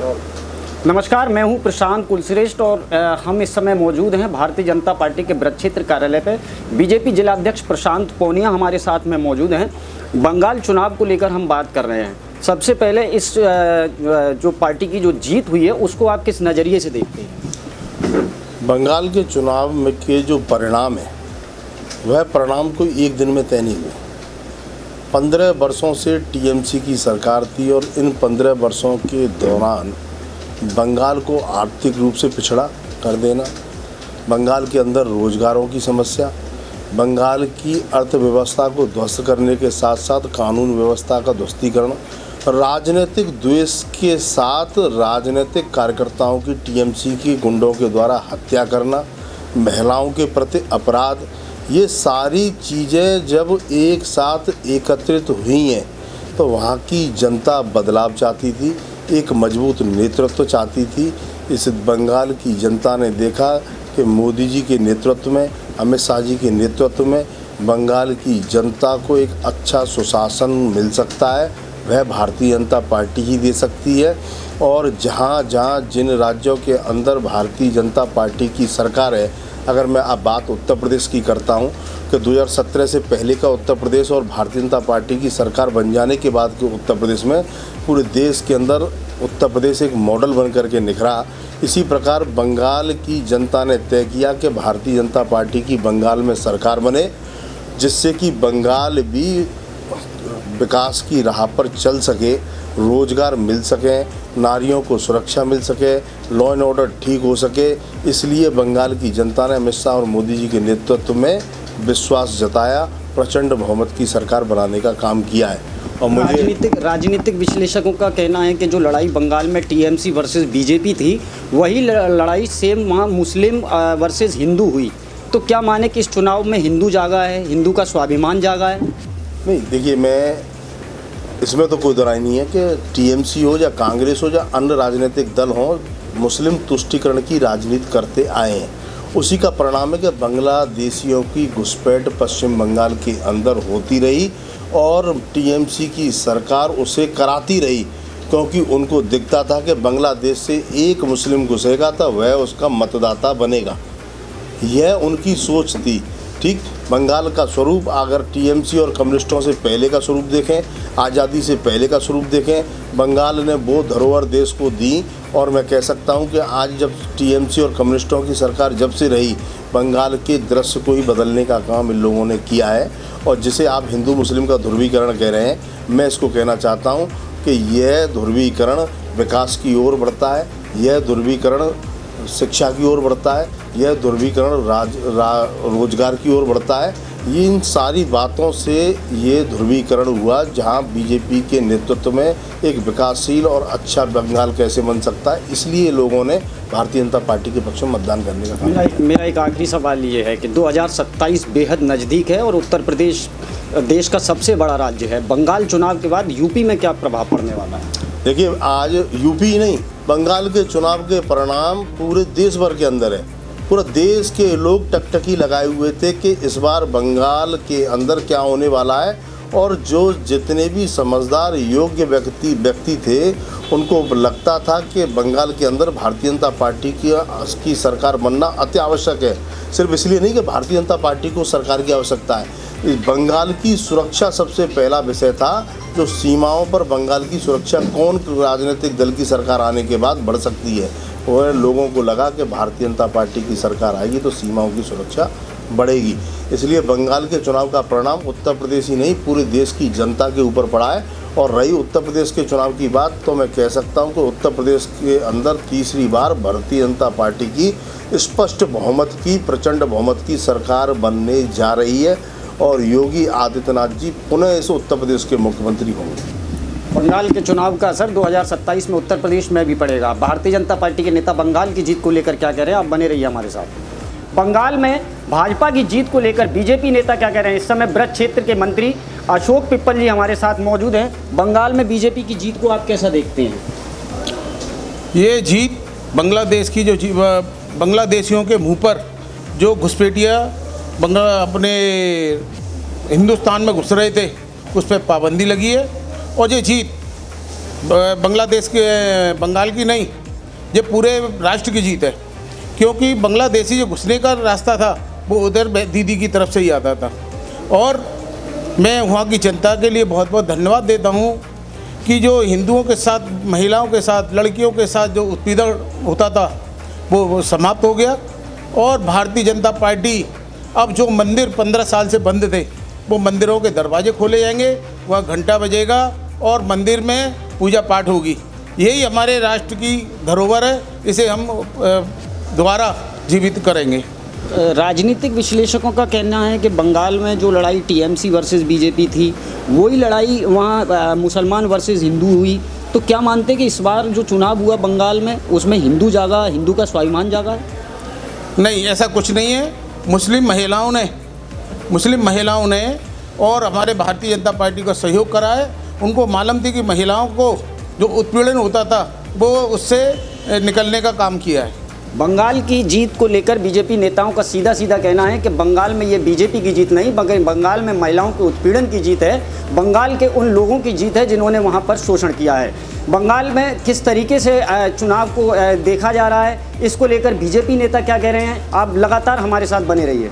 नमस्कार, मैं हूं प्रशांत कुलश्रेष्ठ और हम इस समय मौजूद हैं भारतीय जनता पार्टी के ब्रज क्षेत्र कार्यालय पे। बीजेपी जिलाध्यक्ष प्रशांत पूनिया हमारे साथ में मौजूद हैं। बंगाल चुनाव को लेकर हम बात कर रहे हैं। सबसे पहले इस जो पार्टी की जो जीत हुई है उसको आप किस नज़रिए से देखते हैं? बंगाल के चुनाव में के जो परिणाम है वह परिणाम कोई एक दिन में तय नहीं हुए। 15 वर्षों से टीएमसी की सरकार थी और इन 15 वर्षों के दौरान बंगाल को आर्थिक रूप से पिछड़ा कर देना, बंगाल के अंदर रोजगारों की समस्या, बंगाल की अर्थव्यवस्था को ध्वस्त करने के साथ साथ कानून व्यवस्था का ध्वस्तीकरण, राजनीतिक द्वेष के साथ राजनीतिक कार्यकर्ताओं की टीएमसी के गुंडों के द्वारा हत्या करना, महिलाओं के प्रति अपराध, ये सारी चीज़ें जब एक साथ एकत्रित हुई हैं तो वहाँ की जनता बदलाव चाहती थी, एक मजबूत नेतृत्व चाहती थी। इस बंगाल की जनता ने देखा कि मोदी जी के नेतृत्व में, अमित शाह जी के नेतृत्व में बंगाल की जनता को एक अच्छा सुशासन मिल सकता है, वह भारतीय जनता पार्टी ही दे सकती है। और जहाँ जहाँ जिन राज्यों के अंदर भारतीय जनता पार्टी की सरकार है, अगर मैं अब बात उत्तर प्रदेश की करता हूँ कि 2017 से पहले का उत्तर प्रदेश और भारतीय जनता पार्टी की सरकार बन जाने के बाद के उत्तर प्रदेश में पूरे देश के अंदर उत्तर प्रदेश एक मॉडल बन करके निखरा। इसी प्रकार बंगाल की जनता ने तय किया कि भारतीय जनता पार्टी की बंगाल में सरकार बने, जिससे कि बंगाल भी विकास की राह पर चल सके, रोजगार मिल सके, नारियों को सुरक्षा मिल सके, लॉ एंड ऑर्डर ठीक हो सके। इसलिए बंगाल की जनता ने अमित शाह और मोदी जी के नेतृत्व में विश्वास जताया, प्रचंड बहुमत की सरकार बनाने का काम किया है। और मुझे राजनीतिक विश्लेषकों का कहना है कि जो लड़ाई बंगाल में टीएमसी वर्सेस बीजेपी थी, वही लड़ाई सेम वहाँ मुस्लिम वर्सेस हिंदू हुई। तो क्या माने कि इस चुनाव में हिंदू जागा है, हिंदू का स्वाभिमान जागा है? नहीं, देखिए, मैं इसमें तो कोई दराई नहीं है कि टीएमसी हो या कांग्रेस हो या अन्य राजनीतिक दल हों, मुस्लिम तुष्टीकरण की राजनीति करते आए हैं। उसी का परिणाम है कि बांग्लादेशियों की घुसपैठ पश्चिम बंगाल के अंदर होती रही और टीएमसी की सरकार उसे कराती रही, क्योंकि उनको दिखता था कि बांग्लादेश से एक मुस्लिम घुसेगा तो वह उसका मतदाता बनेगा। यह उनकी सोच थी। ठीक, बंगाल का स्वरूप अगर टीएमसी और कम्युनिस्टों से पहले का स्वरूप देखें, आज़ादी से पहले का स्वरूप देखें, बंगाल ने वो धरोहर देश को दी। और मैं कह सकता हूं कि आज जब टीएमसी और कम्युनिस्टों की सरकार जब से रही, बंगाल के दृश्य को ही बदलने का काम इन लोगों ने किया है। और जिसे आप हिंदू मुस्लिम का ध्रुवीकरण कह रहे हैं, मैं इसको कहना चाहता हूँ कि यह ध्रुवीकरण विकास की ओर बढ़ता है, यह ध्रुवीकरण शिक्षा की ओर बढ़ता है, यह ध्रुवीकरण रोजगार की ओर बढ़ता है। इन सारी बातों से ये ध्रुवीकरण हुआ, जहां बीजेपी के नेतृत्व में एक विकासशील और अच्छा बंगाल कैसे बन सकता है। इसलिए लोगों ने भारतीय जनता पार्टी के पक्ष में मतदान करने का काम। मेरा एक आखिरी सवाल ये है कि 2027 बेहद नज़दीक है और उत्तर प्रदेश देश का सबसे बड़ा राज्य है। बंगाल चुनाव के बाद यूपी में क्या प्रभाव पड़ने वाला है? देखिए, आज यूपी ही नहीं, बंगाल के चुनाव के परिणाम पूरे देश भर के अंदर है। पूरा देश के लोग टकटकी लगाए हुए थे कि इस बार बंगाल के अंदर क्या होने वाला है। और जो जितने भी समझदार योग्य व्यक्ति थे, उनको लगता था कि बंगाल के अंदर भारतीय जनता पार्टी की सरकार बनना अति आवश्यक है। सिर्फ इसलिए नहीं कि भारतीय जनता पार्टी को सरकार की आवश्यकता है, इस बंगाल की सुरक्षा सबसे पहला विषय था। जो सीमाओं पर बंगाल की सुरक्षा कौन राजनीतिक दल की सरकार आने के बाद बढ़ सकती है, वह लोगों को लगा कि भारतीय जनता पार्टी की सरकार आएगी तो सीमाओं की सुरक्षा बढ़ेगी। इसलिए बंगाल के चुनाव का परिणाम उत्तर प्रदेश ही नहीं, पूरे देश की जनता के ऊपर पड़ा है। और रही उत्तर प्रदेश के चुनाव की बात, तो मैं कह सकता हूं कि उत्तर प्रदेश के अंदर तीसरी बार भारतीय जनता पार्टी की स्पष्ट बहुमत की, प्रचंड बहुमत की सरकार बनने जा रही है और योगी आदित्यनाथ जी पुनः इस उत्तर प्रदेश के मुख्यमंत्री होंगे। बंगाल के चुनाव का असर 2027 में उत्तर प्रदेश में भी पड़ेगा। भारतीय जनता पार्टी के नेता बंगाल की जीत को लेकर क्या कह रहे हैं, आप बने रहिए हमारे साथ। बंगाल में भाजपा की जीत को लेकर बीजेपी नेता क्या कह रहे हैं, इस समय ब्रज क्षेत्र के मंत्री अशोक पिप्पल जी हमारे साथ मौजूद हैं। बंगाल में बीजेपी की जीत को आप कैसा देखते हैं? ये जीत बांग्लादेश की बांग्लादेशियों के मुंह पर जो घुसपैठिया अपने हिंदुस्तान में घुस रहे थे, उस पर पाबंदी लगी है। और ये जीत बांग्लादेश के बंगाल की नहीं, ये पूरे राष्ट्र की जीत है, क्योंकि बांग्लादेशी जो घुसने का रास्ता था वो उधर दीदी की तरफ से ही आता था। और मैं वहाँ की जनता के लिए बहुत बहुत धन्यवाद देता हूँ कि जो हिंदुओं के साथ, महिलाओं के साथ, लड़कियों के साथ जो उत्पीड़न होता था वो समाप्त हो गया। और भारतीय जनता पार्टी अब जो मंदिर 15 साल से बंद थे वो मंदिरों के दरवाजे खोले जाएंगे, वह घंटा बजेगा और मंदिर में पूजा पाठ होगी। यही हमारे राष्ट्र की धरोहर है, इसे हम दोबारा जीवित करेंगे। राजनीतिक विश्लेषकों का कहना है कि बंगाल में जो लड़ाई टीएमसी वर्सेस बीजेपी थी, वही लड़ाई वहाँ मुसलमान वर्सेस हिंदू हुई। तो क्या मानते हैं कि इस बार जो चुनाव हुआ बंगाल में, उसमें हिंदू जागा, हिंदू का स्वाभिमान जागा है? नहीं, ऐसा कुछ नहीं है। मुस्लिम महिलाओं ने और हमारे भारतीय जनता पार्टी का सहयोग करा है। उनको मालूम थी कि महिलाओं को जो उत्पीड़न होता था वो उससे निकलने का काम किया है। बंगाल की जीत को लेकर बीजेपी नेताओं का सीधा सीधा कहना है कि बंगाल में ये बीजेपी की जीत नहीं, बल्कि बंगाल में महिलाओं के उत्पीड़न की जीत है, बंगाल के उन लोगों की जीत है जिन्होंने वहाँ पर शोषण किया है। बंगाल में किस तरीके से चुनाव को देखा जा रहा है, इसको लेकर बीजेपी नेता क्या कह रहे हैं, आप लगातार हमारे साथ बने रहिए।